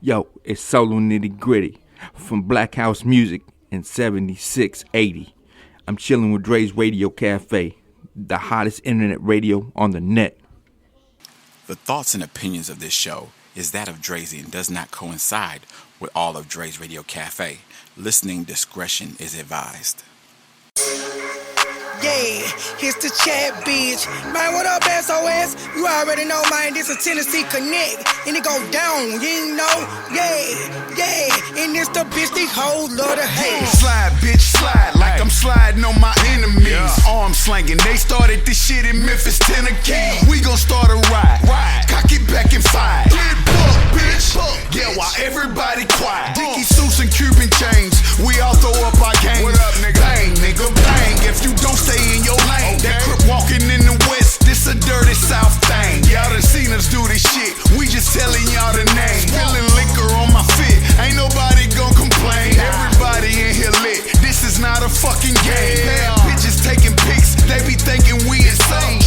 Yo, it's Solo Nitty Gritty from Black House Music in 7680. I'm chilling with Dre's Radio Cafe, the hottest internet radio on the net. The thoughts and opinions of this show is that of Drazy and does not coincide with all of Dre's Radio Cafe. Listening discretion is advised. Yeah, it's the chat, bitch. Man, what up, SOS? You already know, man, this is Tennessee Connect. And it go down, you know? Yeah. And it's the bitch, these hoes love to hate. Slide, bitch, slide like I'm sliding on my enemies. Arm slanging, they started this shit in Memphis, Tennessee. We gon' start a ride. Cock it back and fire. Buck, bitch. Yeah, while everybody quiet. Dickie suits and Cuban chains. We all throw up our game. What up, nigga? Bang, nigga, bang. If you don't stay in your lane, that crip walking in the west, this a dirty south thing. Y'all done seen us do this shit, we just telling y'all the name. Spilling liquor on my fit, ain't nobody gon' complain. Everybody in here lit, this is not a fucking game. Bad bitches taking pics, they be thinking we insane.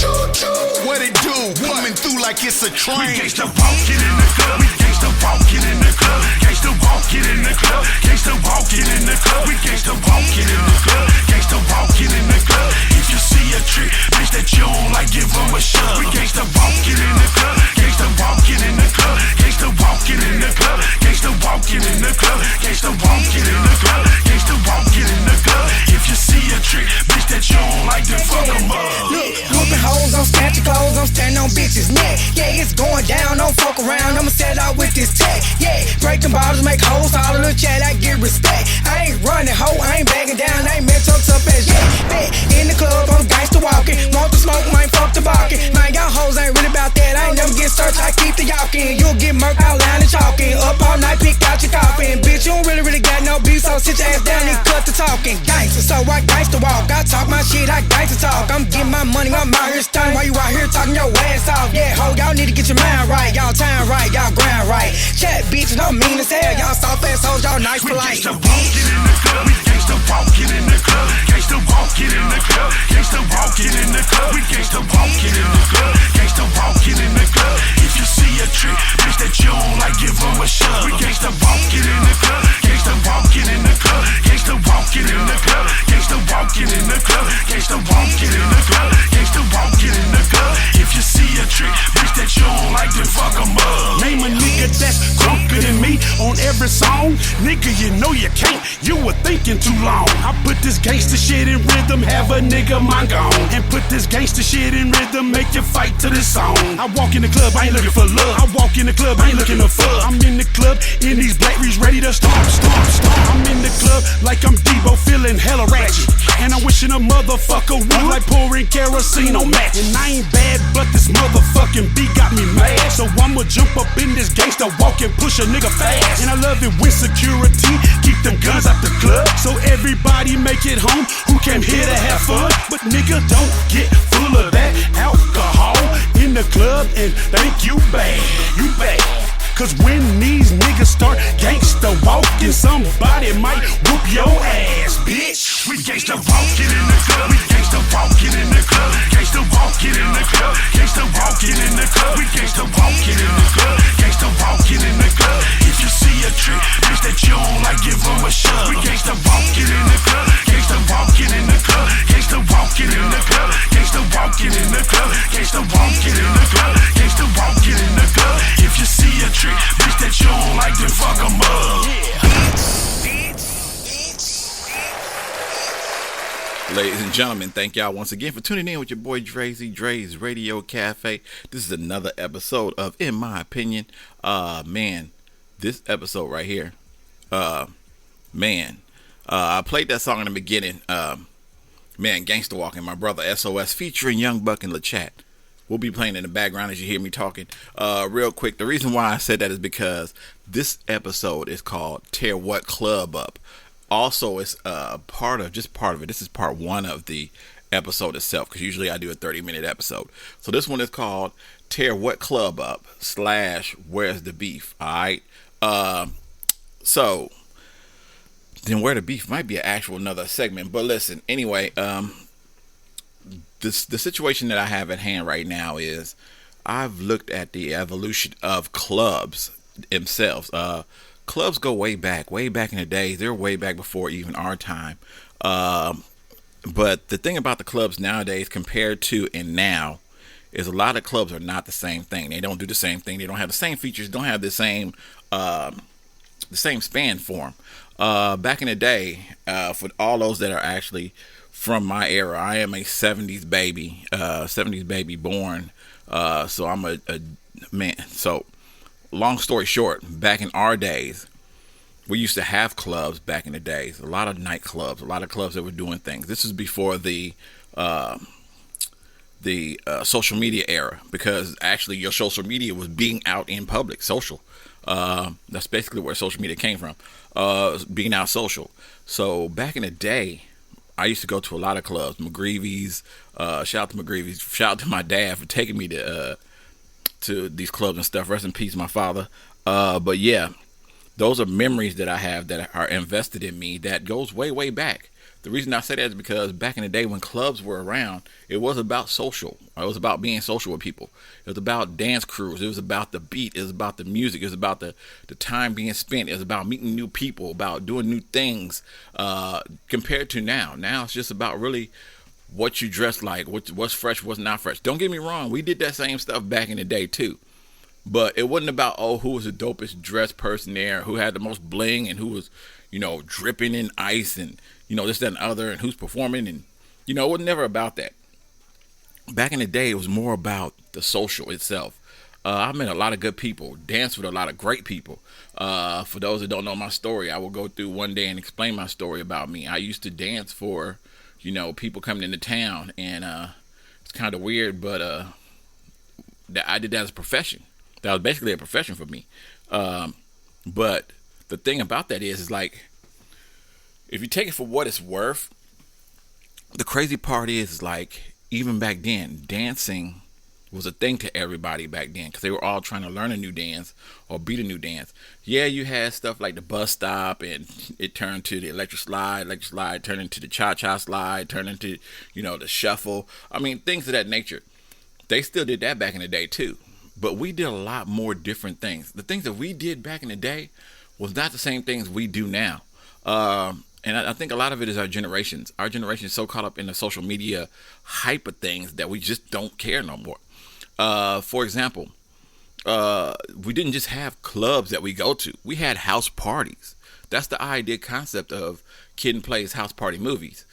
What it do? Coming through like it's a train. We gangsta walking in the club, we gangsta walking in the club, gangsta walking in the club, gangsta walking in the club, we gangsta walking in the club, gangsta walking in the club. If you see a trick, bitch that you don't like, give them a shove. We gangsta walking in the club, gangsta walking in the club, gangsta walking in the club, gangsta walking in the club, gangsta walking in the club, gangsta walking in the club. If you see a trick, bitch that you don't like, then fuck them up. Look, whooping hoes, I'm snatching clothes, I'm standing on bitches' neck. Yeah, it's going down, don't fuck around, I'ma set out with this tech. Yeah, breaking bottles, make hoes, all in the chat, I get respect. I ain't running, hoe, I ain't backing down, I ain't met tucked up as yet. Bet, in the club, I'm gangsta walking, want the smoke, might fuck the barking. Man, y'all hoes ain't really about that, I ain't never get searched, I keep the yawking. You'll get murked out loud and chalking, up all night, pick out your coffin. Bitch, you don't really got no beef, so sit your ass down and cut the talking. Gangsta, so I gangsta walk, I talk my shit, I gangsta talk. I'm getting my money, I'm out here stunning, while you out here talking your ass off. Yeah, ho, y'all need to get your mind right, y'all time right, y'all grind right. Chat bitches, I'm mean as hell, y'all soft ass hoes, y'all nice polite. We gangsta walking in the club, we gangsta walking in the club, gangsta walking in the club, gangsta walking in the club, we gangsta walking in the club, gangsta walking in the club. If you see a trick, bitch that you don't like, give them a shove. We gangsta walking in the club, gangsta walking in the club, gangsta walking in the club, gangsta walking in the club, gangsta walking in the club, gangsta walking in the club. If you see a trick, bitch that you don't like, then fuck them up. Name a nigga that's drunker than me on every song. Nigga, you know you can't, you were thinking too long. I put this gangster shit in rhythm, have a nigga mind gone. And put this gangster shit in rhythm, make you fight to this song. I walk in the club, I ain't looking for love. I walk in the club, I ain't looking to fuck. I'm in the club, in these black reeds, ready to stomp. I'm in the club like I'm Debo, feeling hella ratchet. And I'm wishing a motherfucker would, like pouring kerosene on match. And I ain't bad, but this motherfucking beat got me mad. So I'ma jump up in this gangsta walk and push a nigga fast. And I love it when security keep them guns out the club, so everybody make it home who came here to have fun. But nigga, don't get full of that alcohol in the club and think you bad, you bad. Cause when these niggas start gangsta walking, somebody might whoop your ass, bitch. We gangsta walking in the club, we gangsta walking in the club, gangsta walking in the club, gangsta walking in the club, we gangsta walking in the club, gangsta walking in the club. If you see a trick, bitch that you don't like, give them a shove. We gangsta walking in the club, gangsta walking in the club, gangsta walking in the club, gangsta walking in the club, gangsta walking in the club, gangsta walking in the club. If you see a trick, bitch that you don't like, then fuck them up. Ladies and gentlemen, thank y'all once again for tuning in with your boy Drazy, Dre's Radio Cafe. This is another episode of In My Opinion. Man, this episode right here, I played that song in the beginning, Gangsta Walking, my brother SOS, featuring Young Buck and LaChat. We'll be playing in the background as you hear me talking. Real quick, the reason why I said that is because this episode is called Tear What Club Up. Also, it's part of it. This is part one of the episode itself, because usually I do a 30-minute episode. So this one is called Tear What Club Up / Where's the Beef. All right. So then Where the Beef might be an actual another segment. But listen, anyway, the situation that I have at hand right now is I've looked at the evolution of clubs themselves. Clubs go way back in the days. They're way back before even our time. But the thing about the clubs nowadays compared to and now is a lot of clubs are not the same thing. They don't do the same thing. They don't have the same features. Don't have the same span for them. Back in the day, for all those that are actually from my era, I am a 70s baby born. So I'm a man. So long story short, back in our days, we used to have clubs back in the days. A lot of nightclubs, a lot of clubs that were doing things. This is before the social media era, because actually your social media was being out in public, social. That's basically where social media came from, being out social. So back in the day, I used to go to a lot of clubs, McGreevy's. Shout out to McGreevy's. Shout out to my dad for taking me to these clubs and stuff. Rest in peace, my father. But yeah, those are memories that I have that are invested in me that goes way, way back. The reason I say that is because back in the day when clubs were around, it was about social. It was about being social with people. It was about dance crews. It was about the beat. It was about the music. It was about the time being spent. It was about meeting new people, about doing new things, compared to now. Now it's just about really what you dress like, what's fresh, what's not fresh. Don't get me wrong. We did that same stuff back in the day too. But it wasn't about, who was the dopest dressed person there, who had the most bling, and who was, dripping in ice and, this, that, and other, and who's performing. And, it was never about that. Back in the day, it was more about the social itself. I met a lot of good people, danced with a lot of great people. For those that don't know my story, I will go through one day and explain my story about me. I used to dance for, people coming into town, and it's kind of weird, but I did that as a profession. That was basically a profession for me. But the thing about that is like, if you take it for what it's worth, the crazy part is like, even back then, dancing was a thing to everybody back then, because they were all trying to learn a new dance or beat a new dance. Yeah, you had stuff like the bus stop, and it turned to the electric slide turned into the cha-cha slide, turned into, the shuffle. I mean, things of that nature. They still did that back in the day too. But we did a lot more different things. The things that we did back in the day was not the same things we do now. And I think a lot of it is our generations. Our generation is so caught up in the social media hype of things that we just don't care no more. For example, we didn't just have clubs that we go to. We had house parties. That's the idea concept of Kid and Play's house party movies.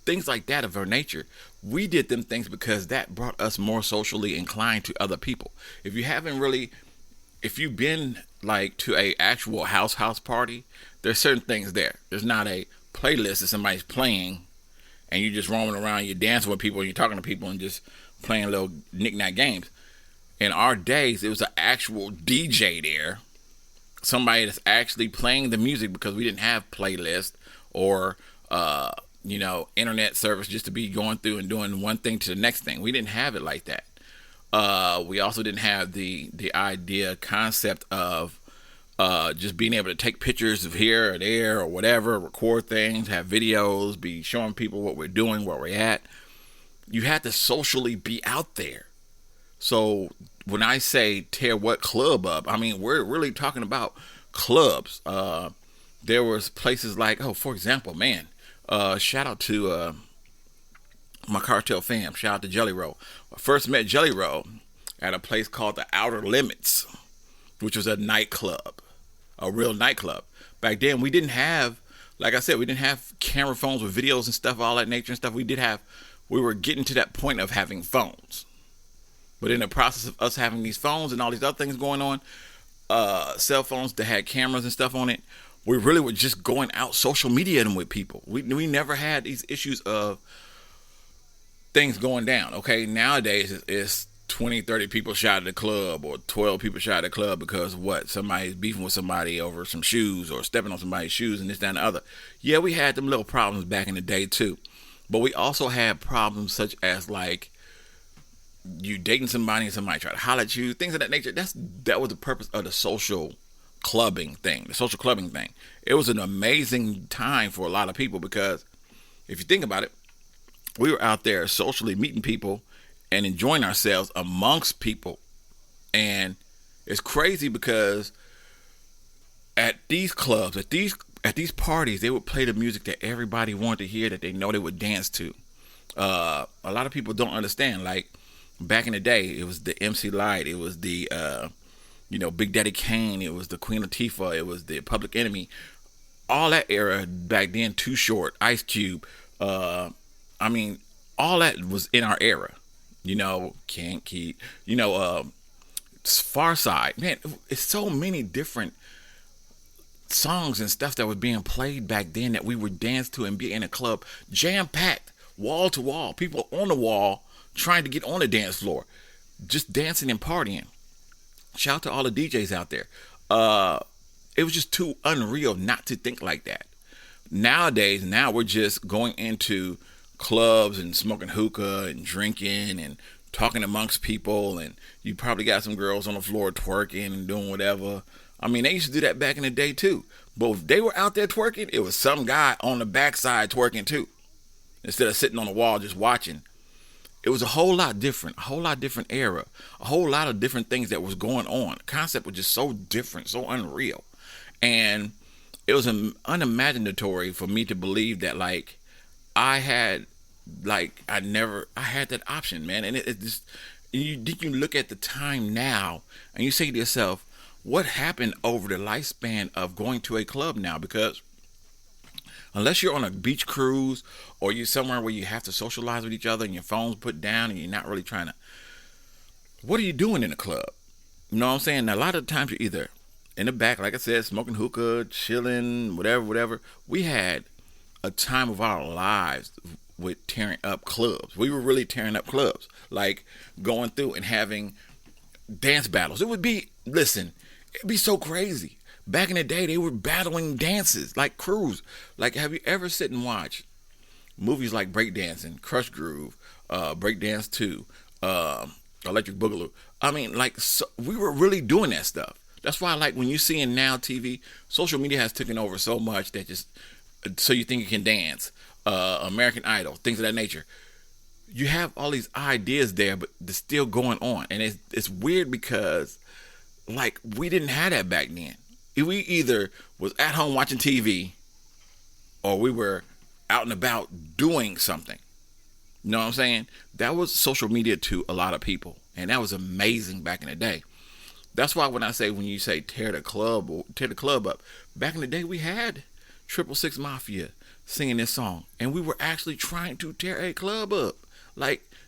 Things like that of our nature. We did them things because that brought us more socially inclined to other people. If you've been like to a actual house party, there's certain things there. There's not a playlist that somebody's playing and you're just roaming around, you're dancing with people, and you're talking to people and just playing little knick-knack games. In our days, it was an actual DJ there. Somebody that's actually playing the music, because we didn't have playlists or internet service just to be going through and doing one thing to the next thing. We didn't have it like that. We also didn't have the concept of just being able to take pictures of here or there or whatever, record things, have videos, be showing people what we're doing, where we're at. You had to socially be out there. So when I say tear what club up, I mean, we're really talking about clubs. There was places like, for example, shout out to my cartel fam. Shout out to Jelly Roll. I first met Jelly Roll at a place called the Outer Limits, which was a nightclub, a real nightclub. Back then, we didn't have, like I said, we didn't have camera phones with videos and stuff, all that nature and stuff. We were getting to that point of having phones. But in the process of us having these phones and all these other things going on, cell phones that had cameras and stuff on it, we really were just going out social mediating with people. We never had these issues of things going down. Okay, nowadays it's 20, 30 people shot at the club, or 12 people shot at the club because somebody's beefing with somebody over some shoes or stepping on somebody's shoes and this, that, and the other. Yeah, we had them little problems back in the day too. But we also had problems such as like you dating somebody and somebody try to holler at you, things of that nature. That was the purpose of the social clubbing thing, It was an amazing time for a lot of people, because if you think about it, we were out there socially meeting people and enjoying ourselves amongst people. And It's crazy because at these clubs, at these parties, they would play the music that everybody wanted to hear, that they know they would dance to. A lot of people don't understand. Like back in the day, it was the MC Lyte, it was the Big Daddy Kane, it was the Queen Latifah, it was the Public Enemy. All that era back then, Too Short, Ice Cube. All that was in our era. Can't keep. Far Side. Man, it's so many different songs and stuff that was being played back then that we would dance to and be in a club, jam-packed, wall to wall, people on the wall trying to get on the dance floor, just dancing and partying. Shout out to all the DJs out there. It was just too unreal not to think like that. Nowadays, now we're just going into clubs and smoking hookah and drinking and talking amongst people, and you probably got some girls on the floor twerking and doing whatever. They used to do that back in the day too. But if they were out there twerking, it was some guy on the backside twerking too. Instead of sitting on the wall just watching. It was a whole lot different era, a whole lot of different things that was going on. The concept was just so different, so unreal. And it was unimaginatory for me to believe that I had that option, man. And it just, you look at the time now and you say to yourself, what happened over the lifespan of going to a club now? Because unless you're on a beach cruise or you're somewhere where you have to socialize with each other and your phone's put down and you're not really trying to, what are you doing in a club? You know what I'm saying? Now, a lot of the times you're either in the back, like I said, smoking hookah, chilling, whatever. We had a time of our lives with tearing up clubs. We were really tearing up clubs, like going through and having dance battles. It'd be so crazy. Back in the day, they were battling dances like crews. Like, have you ever sit and watch movies like Breakdancing, Crush Groove, Breakdance 2, Electric Boogaloo? We were really doing that stuff. That's why, when you see in now TV, social media has taken over so much that just so you think you can dance. American Idol, things of that nature. You have all these ideas there, but they're still going on. And it's weird because, we didn't have that back then. We either was at home watching TV or we were out and about doing something. You know what I'm saying? That was social media to a lot of people. And that was amazing back in the day. That's why when you say tear the club up, back in the day we had 666 Mafia singing this song. And we were actually trying to tear a club up.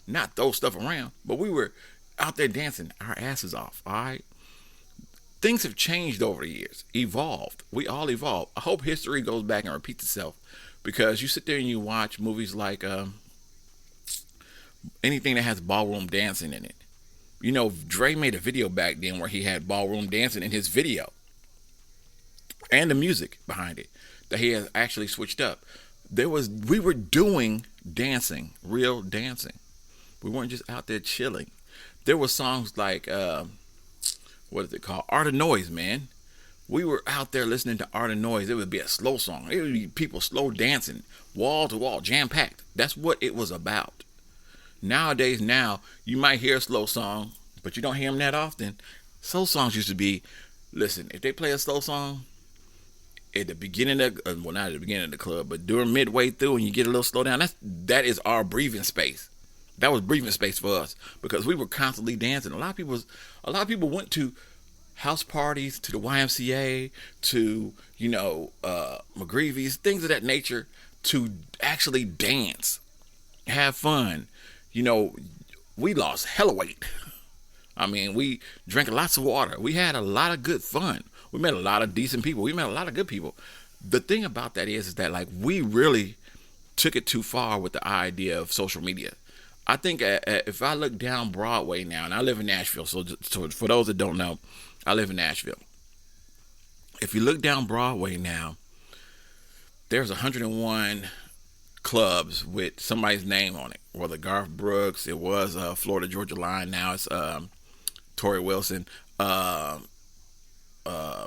Not throw stuff around, but we were out there dancing our asses off, all right? Things have changed over the years, evolved. We all evolve. I hope history goes back and repeats itself, because you sit there and you watch movies like anything that has ballroom dancing in it. Dre made a video back then where he had ballroom dancing in his video and the music behind it that he has actually switched up. We were doing dancing, real dancing. We weren't just out there chilling. There were songs like, what is it called? Art of Noise, man. We were out there listening to Art of Noise. It would be a slow song. It would be people slow dancing, wall to wall, jam-packed. That's what it was about. Nowadays, you might hear a slow song, but you don't hear them that often. Slow songs used to be, listen, if they play a slow song, at the beginning of, not at the beginning of the club, but during midway through and you get a little slow down, that is our breathing space. That was breathing space for us because we were constantly dancing. A lot of people went to house parties, to the YMCA, to, McGreevy's, things of that nature, to actually dance, have fun. We lost hella weight. We drank lots of water. We had a lot of good fun. We met a lot of decent people. We met a lot of good people. The thing about that is that we really took it too far with the idea of social media. I think if I look down Broadway now, and I live in Nashville, so for those that don't know, I live in Nashville. If you look down Broadway now, there's 101 clubs with somebody's name on it. Whether Garth Brooks, it was Florida Georgia Line, now it's Tori Wilson.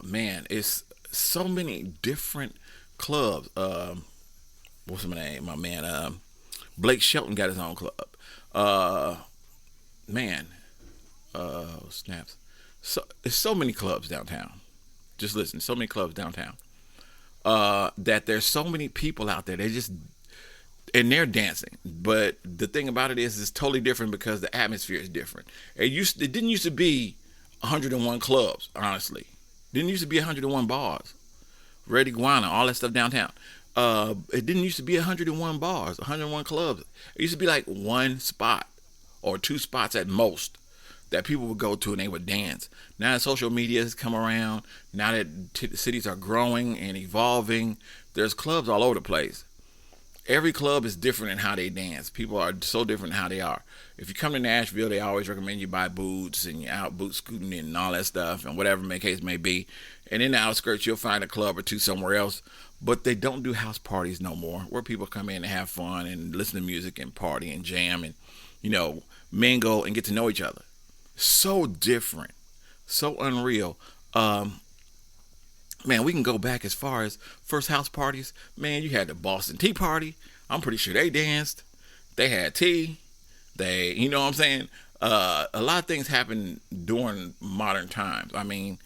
Man, it's so many different clubs. What's my name? My man, Blake Shelton got his own club. Snaps. So there's so many clubs downtown. Just listen, so many clubs downtown. That there's so many people out there. And they're dancing. But the thing about it is, it's totally different because the atmosphere is different. It didn't used to be 101 clubs, honestly. It didn't used to be 101 bars. Red Iguana, all that stuff downtown. It didn't used to be 101 bars, 101 clubs. It used to be like one spot or two spots at most that people would go to and they would dance. Now that social media has come around, now that cities are growing and evolving, there's clubs all over the place. Every club is different in how they dance. People are so different in how they are. If you come to Nashville, they always recommend you buy boots and you're out boot scooting and all that stuff and whatever the case may be. And in the outskirts, you'll find a club or two somewhere else. But they don't do house parties no more, where people come in and have fun and listen to music and party and jam and, mingle and get to know each other. So different. So unreal. Man, we can go back as far as first house parties. Man, you had the Boston Tea Party. I'm pretty sure they danced. They had tea. You know what I'm saying? A lot of things happened during modern times. I mean,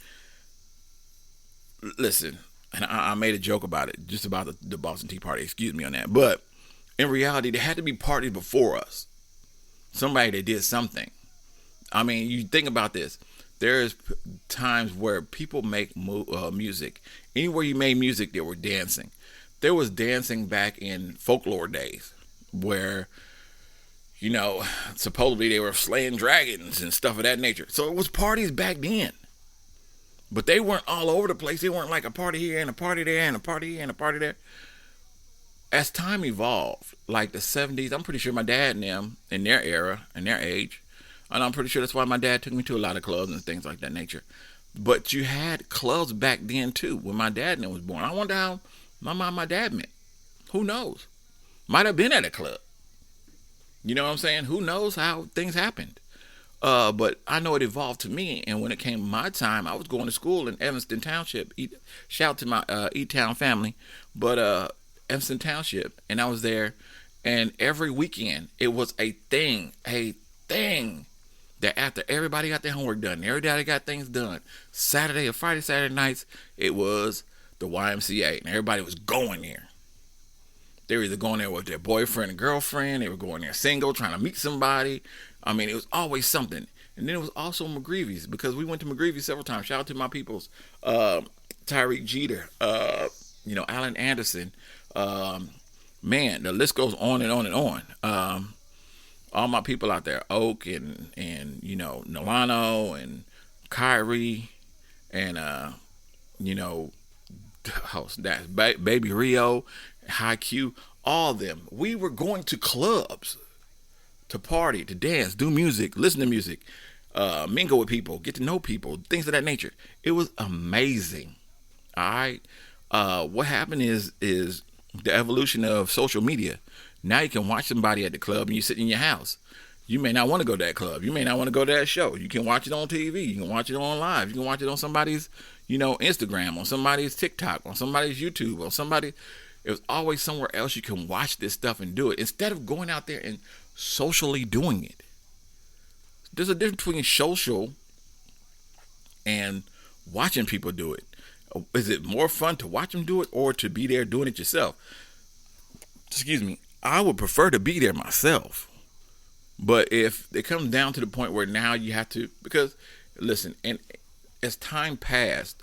listen, and I made a joke about it, just about the Boston Tea Party. Excuse me on that. But in reality, there had to be parties before us. Somebody that did something. I mean, you think about this. There's times where people make music. Anywhere you made music, they were dancing. There was dancing back in folklore days where, supposedly they were slaying dragons and stuff of that nature. So it was parties back then. But they weren't all over the place. They weren't like a party here and a party there and a party here and a party there. As time evolved, like the 70s, I'm pretty sure my dad and them, in their era, in their age, and I'm pretty sure that's why my dad took me to a lot of clubs and things like that nature. But you had clubs back then too. When my dad and them was born, I wonder how my mom and my dad met. Who knows? Might have been at a club. You know what I'm saying? Who knows how things happened? But I know it evolved to me. And when it came my time, I was going to school in Evanston Township. Shout out to my E-Town family. But Evanston Township. And I was there. And every weekend, it was a thing. That after everybody got their homework done, everybody got things done, Saturday or Friday, Saturday nights, it was the YMCA. And everybody was going there. They were either going there with their boyfriend and girlfriend. They were going there single, trying to meet somebody. I mean, it was always something. And then it was also McGreevy's, because we went to McGreevy's several times. Shout out to my peoples. Tyreek Jeter, Alan Anderson. Man, the list goes on and on and on. All my people out there, Oak and Nolano and Kyrie and that's Baby Rio, High Q, all of them. We were going to clubs to party, to dance, do music, listen to music, mingle with people, get to know people, things of that nature. It was amazing. All right. What happened is the evolution of social media. Now you can watch somebody at the club and you sit in your house. You may not want to go to that club. You may not want to go to that show. You can watch it on TV. You can watch it on live. You can watch it on somebody's, Instagram, on somebody's TikTok, on somebody's YouTube, on somebody. It was always somewhere else you can watch this stuff and do it instead of going out there and socially doing it. There's a difference between social and watching people do it. Is it more fun to watch them do it or to be there doing it yourself? Excuse me. I would prefer to be there myself. But if it comes down to the point where now you have to, because listen, and as time passed,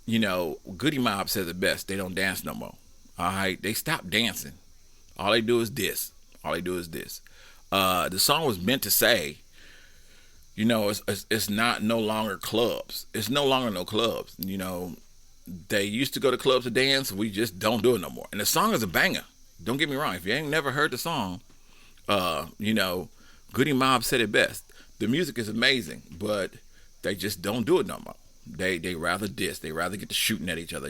Goody Mob says it best. They don't dance no more. All right. They stopped dancing. All they do is this. The song was meant to say, it's not no longer clubs. It's no longer no clubs. They used to go to clubs to dance. We just don't do it no more. And the song is a banger. Don't get me wrong. If you ain't never heard the song, Goody Mob said it best. The music is amazing, but they just don't do it no more. They rather diss. They rather get to shooting at each other.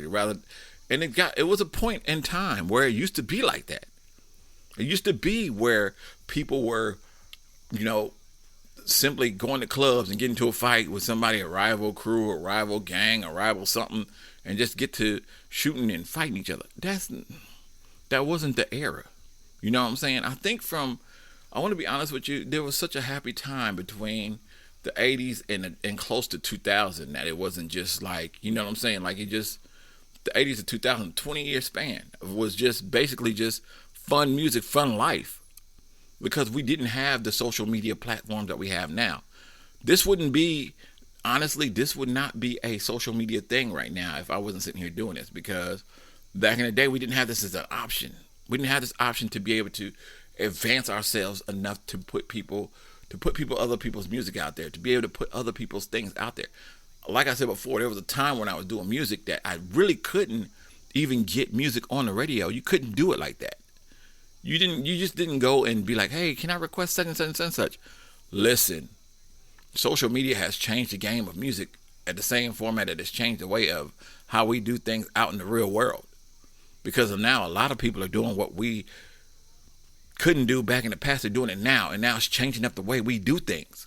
And it was a point in time where it used to be like that. It used to be where people were, simply going to clubs and getting into a fight with somebody, a rival crew, a rival gang, a rival something, and just get to shooting and fighting each other. That wasn't the era. You know what I'm saying? I think I want to be honest with you, there was such a happy time between the 80s and close to 2000, that it wasn't just like, you know what I'm saying? Like, it just, the 80s to 2000, 20-year span was just basically just fun music, fun life, because we didn't have the social media platforms that we have now. This wouldn't be, honestly, this would not be a social media thing right now if I wasn't sitting here doing this, because back in the day, we didn't have this as an option. We didn't have this option to be able to advance ourselves enough to put other people's music out there, to be able to put other people's things out there. Like I said before, there was a time when I was doing music that I really couldn't even get music on the radio. You couldn't do it like that. You just didn't go and be like, hey, can I request such and such and such and such? Listen, social media has changed the game of music at the same format that it's changed the way of how we do things out in the real world. Because of now, a lot of people are doing what we couldn't do back in the past. They're doing it now, and now it's changing up the way we do things.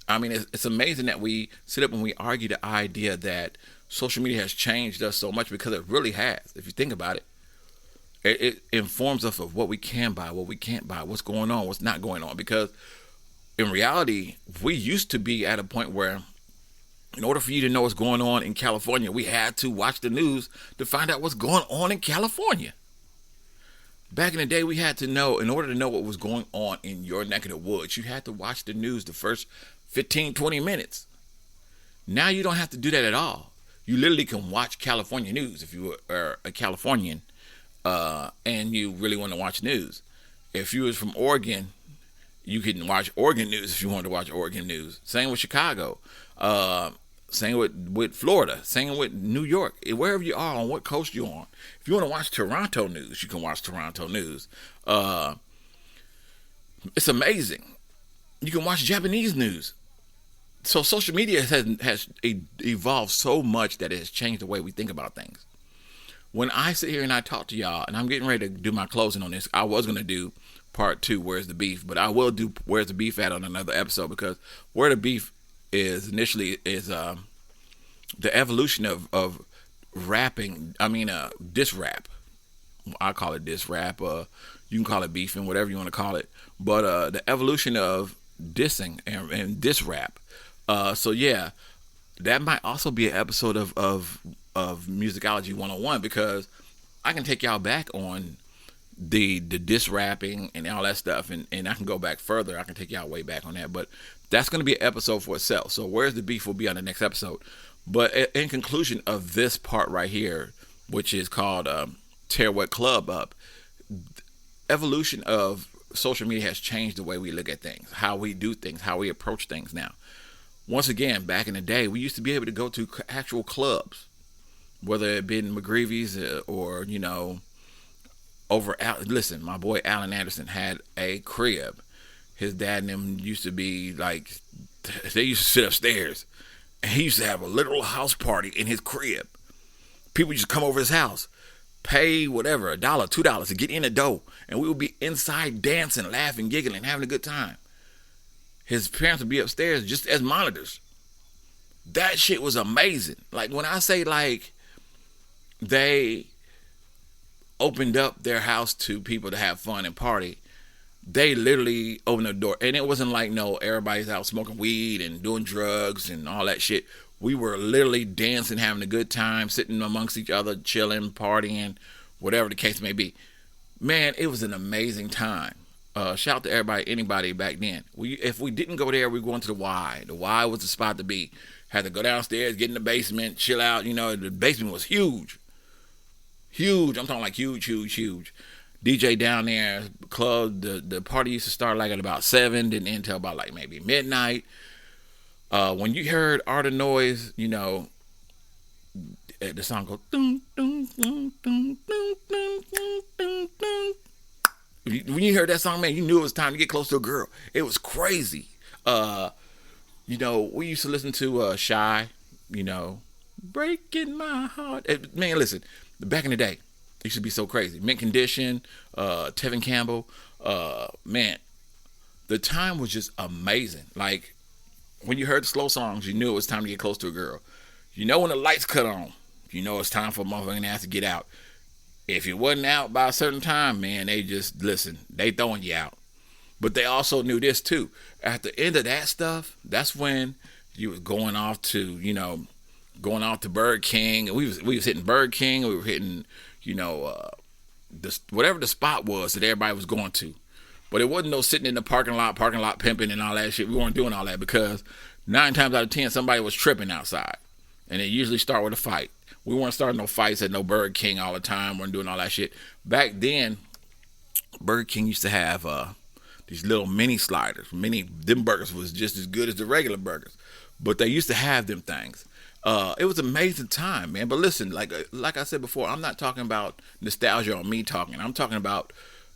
I mean, it's amazing that we sit up and we argue the idea that social media has changed us so much, because it really has. If you think about it, it informs us of what we can buy, what we can't buy, what's going on, what's not going on. Because in reality, we used to be at a point where, in order for you to know what's going on in California, we had to watch the news to find out what's going on in California. Back in the day, we had to know, in order to know what was going on in your neck of the woods, you had to watch the news the first 15, 20 minutes. Now you don't have to do that at all. You literally can watch California news if you are a Californian and you really want to watch news. If you was from Oregon, you can watch Oregon news if you want to watch Oregon news. Same with Chicago. Same with Florida. Same with New York. Wherever you are, on what coast you're on. If you want to watch Toronto news, you can watch Toronto news. It's amazing. You can watch Japanese news. So social media has evolved so much that it has changed the way we think about things. When I sit here and I talk to y'all, and I'm getting ready to do my closing on this, I was going to do part 2, Where's the Beef? But I will do Where's the Beef at on another episode, because Where the Beef is initially is the evolution of rapping. I mean, diss rap. I call it diss rap. You can call it beefing, whatever you want to call it. But the evolution of dissing and diss rap. So yeah, that might also be an episode of Musicology 101, because I can take y'all back on the diss rapping and all that stuff, and I can go back further. I can take y'all way back on that, but that's going to be an episode for itself. So Where's the Beef will be on the next episode. But in conclusion of this part right here, which is called Tear What Club Up, evolution of social media has changed the way we look at things, how we do things, how we approach things now. Once again, back in the day, we used to be able to go to actual clubs, whether it be in McGreevy's or, you know, listen, my boy Alan Anderson had a crib. His dad and them used to be like, they used to sit upstairs, and he used to have a literal house party in his crib. People used to come over his house, pay whatever, $1, $2 to get in the door, and we would be inside dancing, laughing, giggling, having a good time. His parents would be upstairs just as monitors. That shit was amazing. Like, when I say, like, they opened up their house to people to have fun and party, they literally opened the door. And it wasn't like, no, everybody's out smoking weed and doing drugs and all that shit. We were literally dancing, having a good time, sitting amongst each other, chilling, partying, whatever the case may be. Man, it was an amazing time. Shout out to everybody, anybody back then. If we didn't go there, we were going to the Y. The Y was the spot to be. Had to go downstairs, get in the basement, chill out. You know, the basement was huge. Huge. I'm talking like huge, huge, huge. DJ down there, club, the party used to start like at about 7, didn't end until about like maybe midnight. When you heard Art of Noise, you know, the song goes dun, dun, dun, dun, dun, dun, dun, dun. When you heard that song, man, you knew it was time to get close to a girl. It was crazy. You know, we used to listen to Shy, you know, Breaking My Heart. Man, listen, back in the day, it used to be so crazy. Mint Condition, Tevin Campbell, man, the time was just amazing. Like, when you heard the slow songs, you knew it was time to get close to a girl. You know, when the lights cut on, you know it's time for a motherfucking ass to get out. If you wasn't out by a certain time, man, they just, listen, they throwing you out. But they also knew this too. At the end of that stuff, that's when you was going off to, Burger King, and we was hitting Burger King, we were hitting, whatever the spot was that everybody was going to. But it wasn't no sitting in the parking lot pimping and all that shit. We weren't doing all that because 9 times out of 10 somebody was tripping outside, and it usually start with a fight. We weren't starting no fights at no Burger King all the time. We weren't doing all that shit. Back then, Burger King used to have these little mini sliders. Them burgers was just as good as the regular burgers, but they used to have them things. It was an amazing time, man. But listen, like I said before, I'm not talking about nostalgia on me talking. I'm talking about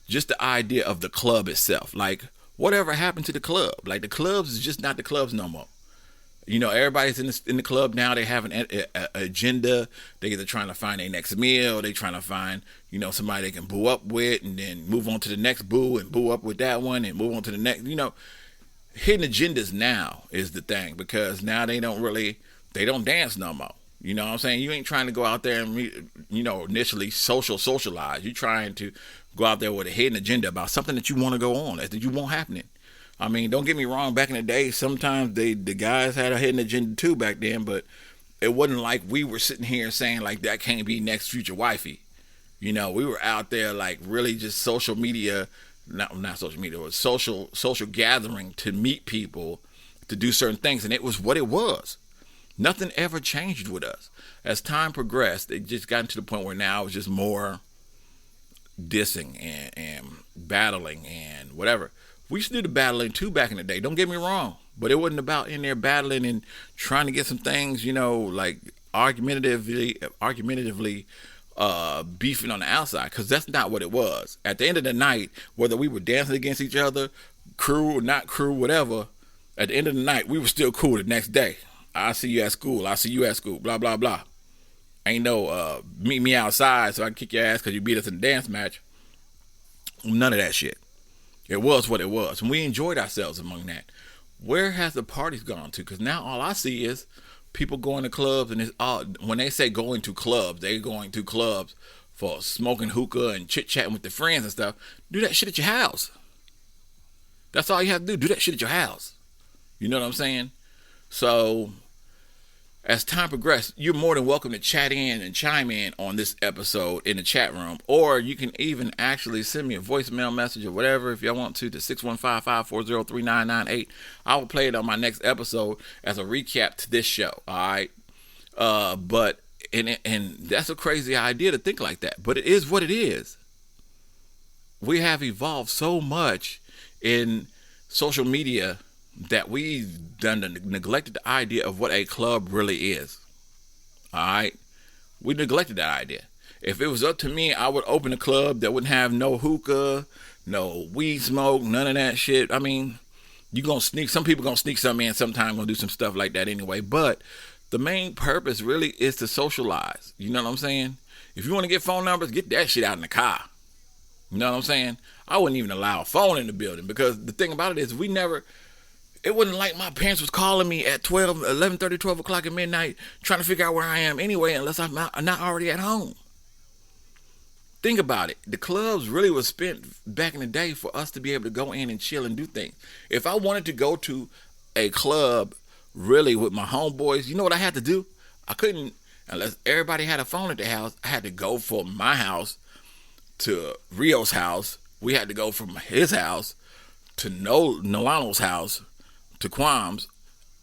just the idea of the club itself. Like, whatever happened to the club? Like, the clubs is just not the clubs no more. Everybody's in the club now. They have an agenda. They're either trying to find their next meal. They're trying to find, somebody they can boo up with, and then move on to the next boo and boo up with that one and move on to the next. Hidden agendas now is the thing, because now they don't dance no more. You know what I'm saying? You ain't trying to go out there and, initially socialize. You're trying to go out there with a hidden agenda about something that you want to go on, that you want happening. I mean, don't get me wrong. Back in the day, sometimes the guys had a hidden agenda too back then, but it wasn't like we were sitting here saying like that can't be next future wifey. We were out there like really just social media, not social media, it was social gathering to meet people, to do certain things, and it was what it was. Nothing ever changed with us. As time progressed, it just got to the point where now it's just more dissing and battling and whatever. We used to do the battling too back in the day. Don't get me wrong, but it wasn't about in there battling and trying to get some things, like argumentatively beefing on the outside, because that's not what it was. At the end of the night, whether we were dancing against each other, crew or not crew, whatever, at the end of the night, we were still cool the next day. I see you at school. I see you at school. Blah, blah, blah. Ain't no meet me outside so I can kick your ass because you beat us in a dance match. None of that shit. It was what it was. And we enjoyed ourselves among that. Where has the parties gone to? Because now all I see is people going to clubs, and it's all, when they say going to clubs, they're going to clubs for smoking hookah and chit-chatting with their friends and stuff. Do that shit at your house. That's all you have to do. Do that shit at your house. You know what I'm saying? So, as time progressed, you're more than welcome to chat in and chime in on this episode in the chat room. Or you can even actually send me a voicemail message or whatever if y'all want to 615-540-3998. I will play it on my next episode as a recap to this show. All right. But that's a crazy idea to think like that. But it is what it is. We have evolved so much in social media that we've neglected the idea of what a club really is. All right? We neglected that idea. If it was up to me, I would open a club that wouldn't have no hookah, no weed smoke, none of that shit. I mean, some people gonna sneak something in sometime, gonna do some stuff like that anyway. But the main purpose really is to socialize. You know what I'm saying? If you want to get phone numbers, get that shit out in the car. You know what I'm saying? I wouldn't even allow a phone in the building, because the thing about it is it wasn't like my parents was calling me at 11:30, 12 o'clock at midnight trying to figure out where I am anyway, unless I'm not already at home. Think about it. The clubs really was spent back in the day for us to be able to go in and chill and do things. If I wanted to go to a club really with my homeboys, you know what I had to do? I couldn't, unless everybody had a phone at the house, I had to go from my house to Rio's house. We had to go from his house to Nolano's house to Quam's.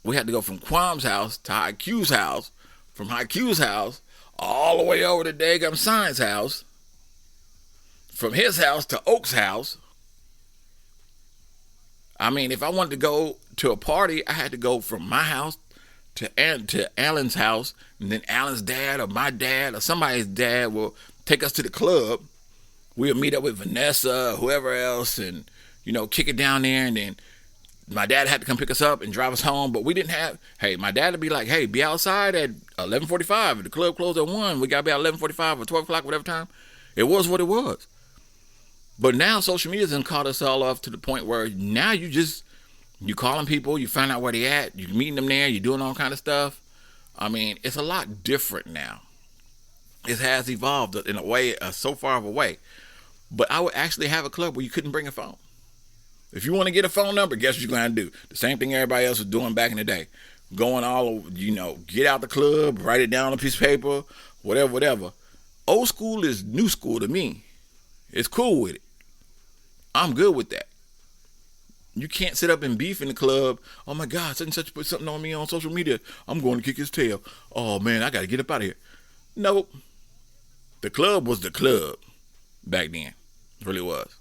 We had to go from Quam's house to High Q's house, from High Q's house all the way over to Dagum Science house, from his house to Oak's house. I mean, if I wanted to go to a party, I had to go from my house to Alan's house, and then Alan's dad or my dad or somebody's dad will take us to the club. We'll meet up with Vanessa or whoever else and, kick it down there, and then my dad had to come pick us up and drive us home. But we didn't have, my dad would be like, hey, be outside at 11:45. If the club closed at 1, we got to be at 11:45 or 12 o'clock, whatever time. It was what it was. But now social media has caught us all off to the point where now you calling people, you find out where they at, you meeting them there, you're doing all kind of stuff. I mean, it's a lot different now. It has evolved in a way, so far of a way. But I would actually have a club where you couldn't bring a phone. If you want to get a phone number, guess what you're going to do? The same thing everybody else was doing back in the day. Going all over, get out the club, write it down on a piece of paper, whatever. Old school is new school to me. It's cool with it. I'm good with that. You can't sit up and beef in the club. Oh my God, such and such put something on me on social media. I'm going to kick his tail. Oh man, I got to get up out of here. Nope. The club was the club back then. It really was.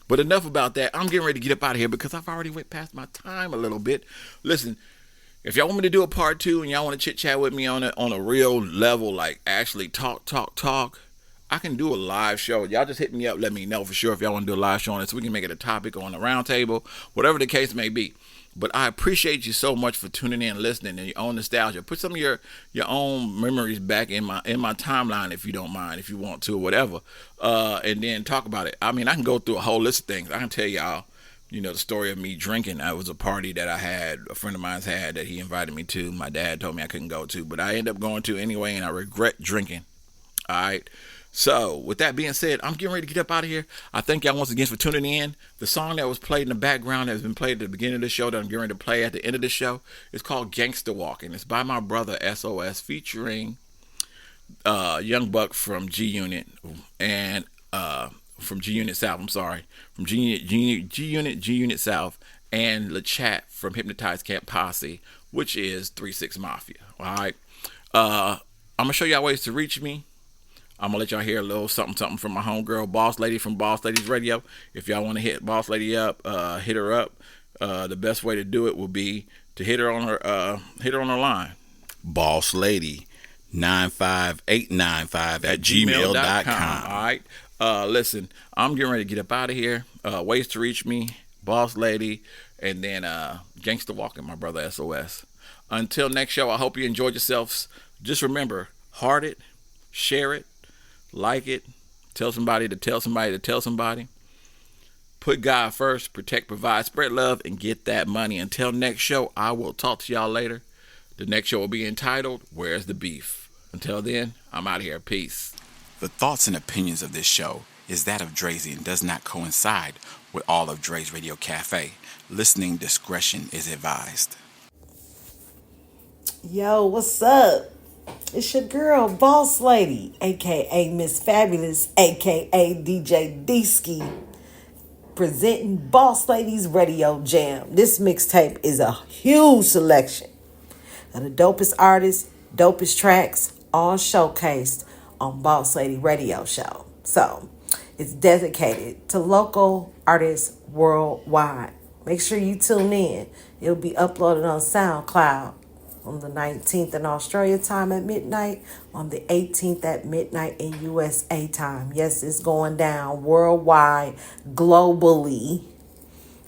But enough about that. I'm getting ready to get up out of here because I've already went past my time a little bit. Listen, if y'all want me to do a part 2 and y'all want to chit chat with me on a real level, like actually talk, I can do a live show. Y'all just hit me up. Let me know for sure if y'all want to do a live show on it so we can make it a topic on the round table, whatever the case may be. But I appreciate you so much for tuning in, listening, and your own nostalgia. Put some of your own memories back in my timeline if you don't mind, if you want to, or whatever. And then talk about it. I mean, I can go through a whole list of things. I can tell y'all, the story of me drinking. That was a party that I had, a friend of mine's had, that he invited me to. My dad told me I couldn't go to, but I ended up going to anyway, and I regret drinking. All right. So, with that being said, I'm getting ready to get up out of here. I thank y'all once again for tuning in. The song that was played in the background that has been played at the beginning of the show that I'm getting ready to play at the end of the show is called Gangsta Walking. It's by my brother SOS featuring Young Buck from G Unit and from G Unit South. I'm sorry, from G Unit South and LeChat from Hypnotized Camp Posse, which is 3-6 Mafia. All right, I'm gonna show y'all ways to reach me. I'm going to let y'all hear a little something from my homegirl, Boss Lady from Boss Ladies Radio. If y'all want to hit Boss Lady up, hit her up. The best way to do it will be to hit her on her line. Boss Lady 95895 at gmail.com. All right. Listen, I'm getting ready to get up out of here. Ways to reach me, Boss Lady, and then Gangsta Walking, my brother SOS. Until next show, I hope you enjoyed yourselves. Just remember, heart it, share it, like it, tell somebody to tell somebody to tell somebody. Put God first, protect, provide, spread love, and get that money. Until next show, I will talk to y'all later. The next show will be entitled, Where's the Beef? Until then, I'm out of here. Peace. The thoughts and opinions of this show is that of Drazy and does not coincide with all of Dre's Radio Cafe. Listening discretion is advised. Yo, what's up? It's your girl, Boss Lady, a.k.a. Miss Fabulous, a.k.a. DJ D-Ski, presenting Boss Ladies Radio Jam. This mixtape is a huge selection of the dopest artists, dopest tracks, all showcased on Boss Lady Radio Show. So, it's dedicated to local artists worldwide. Make sure you tune in. It'll be uploaded on SoundCloud on the 19th in Australia time at midnight, on the 18th at midnight in USA time. Yes, it's going down worldwide, globally.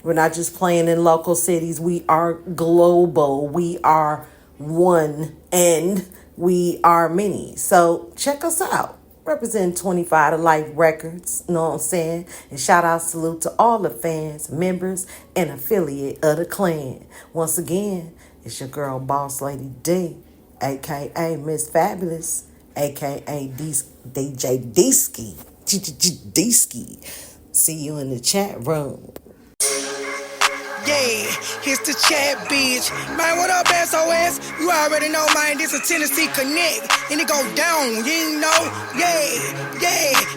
We're not just playing in local cities. We are global. We are one and we are many. So check us out. Represent 25 to Life Records, you know what I'm saying? And shout out, salute to all the fans, members, and affiliate of the clan. Once again, it's your girl, Boss Lady D, a.k.a. Miss Fabulous, a.k.a. DJ D-Ski. D-Ski. See you in the chat room. Yeah, it's the chat, bitch. Man, what up, SOS? You already know, man, this a Tennessee Connect. And it go down, you know? Yeah.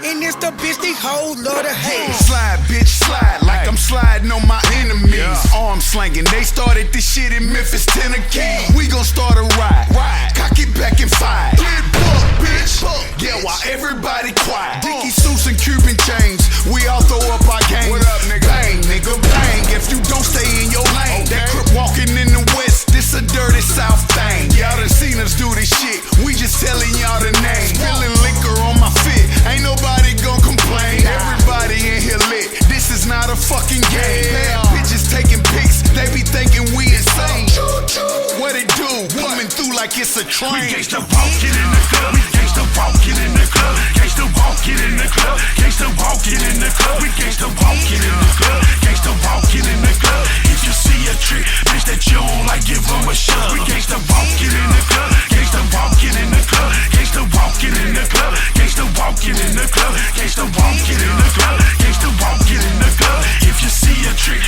And it's the bitch, the whole lot of hate. Slide, bitch, slide like I'm sliding on my enemies. Arm slanging, they started this shit in Memphis, Tennessee. We gon' start a ride. Cock it back and fire. Clear buck, bitch. Yeah, while everybody quiet. Dickie suits and Cuban chains. We all throw up our games. What up, nigga? Bang, nigga, bang. If you don't stay in your lane, that crip walking in the West, this a dirty South thing. Y'all done seen us do this shit. We just telling y'all the name. Spilling liquor on my fit. Ain't nobody gon' complain. Everybody in here lit. This is not a fucking game. Bad bitches taking pics. They be thinking we insane. What it do? Coming through like it's a train. We gangsta walking in the club. We gangsta walking in the club. Gangsta walking in the club. Gangsta walking in the club. We gangsta walking in the club. Gangsta walking in the club. If you see a trick, bitch that you don't like, give them a shove. We gangsta walking in the club. Gangsta walking in the club. Gangsta walking in the club. Gangsta walking in the club. Gangsta walking in the club. Gangsta walking in the club. If you see a trick,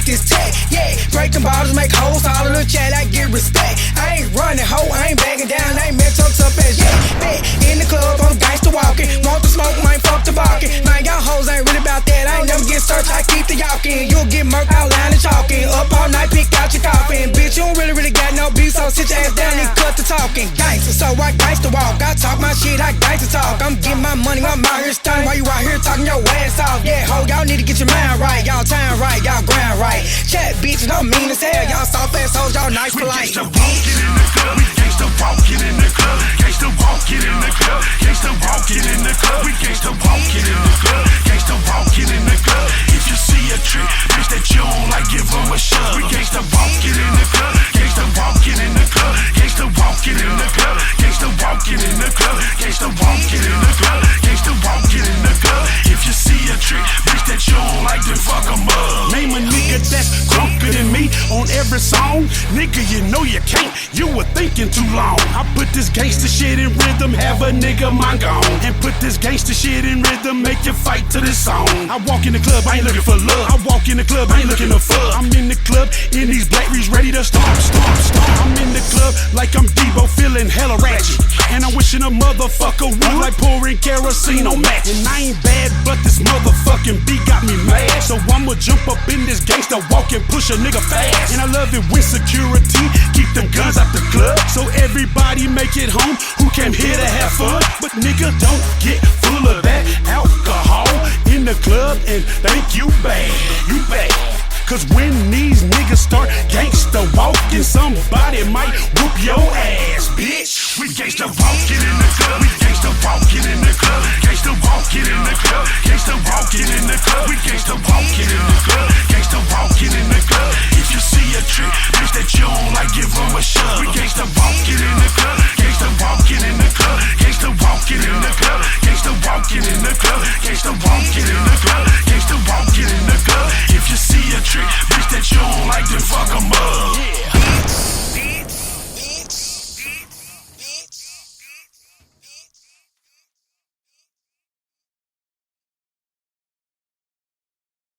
this tech. Yeah, break them bottles, make hoes, all a little chat, I get respect. I ain't running, ho, I ain't backing down, I ain't met tucks up as yet. Bet in the club, I'm gangsta walking. Want the smoke, I ain't fuck the barking. Man, y'all hoes ain't really about that. I ain't never get searched, I keep the yawking. You'll get murked out line and chalking. Up all night, pick out your coffin. Bitch, you don't really got no beef, so sit your ass down and cut the talking. Gangsta, so I gangsta walk. I talk my shit, I gangsta talk. I'm getting my money, I'm out here stunning. While you out here talking your ass off. Yeah, ho, y'all need to get your mind right. Y'all time right, y'all grind right. Chat bitches, I'm mean as hell. Y'all soft ass hoes, y'all nice polite. Gangsta walking in the club, we gangsta walking in the club, gangsta walking in the club, gangsta walking in the club, we gangsta walking in the club, gangsta walking in the club. If you see a trick, bitch that you don't like, give 'em a shove. We gangsta walking in the club, gangsta walking in the club, gangsta walking in the club, gangsta walking in the club, gangsta walking in the club, gangsta walking in the club. If you see a trick, bitch that you don't like, then fuck 'em up. Name a nigga that's drunker than me on every song. Nigga, you know you can't, you were thinking too long. I put this gangsta shit in rhythm, have a nigga mind gone. And put this gangsta shit in rhythm, make you fight to this song. I walk in the club, I ain't looking for love. I walk in the club, I ain't looking to fuck. I'm in the club, in these black reeds, ready to stomp. I'm in the club like I'm Debo, feeling hella ratchet. And I'm wishing a motherfucker would, like pouring kerosene on match. And I ain't bad, but this motherfucking beat got me mad. So I'ma jump up in this gangsta walk and push a nigga fast. And I love it when security keep them guns out the club, so everybody make it home who came here to have fun. But nigga, don't get full of that alcohol in the club and think you bad, you bad. Cause when these niggas start gangsta walking, somebody might whoop your ass, bitch. We gangsta walking in the club, we gangsta walking in the club, gangsta walking in the club, gangsta walking in the club, we gangsta walking in the club,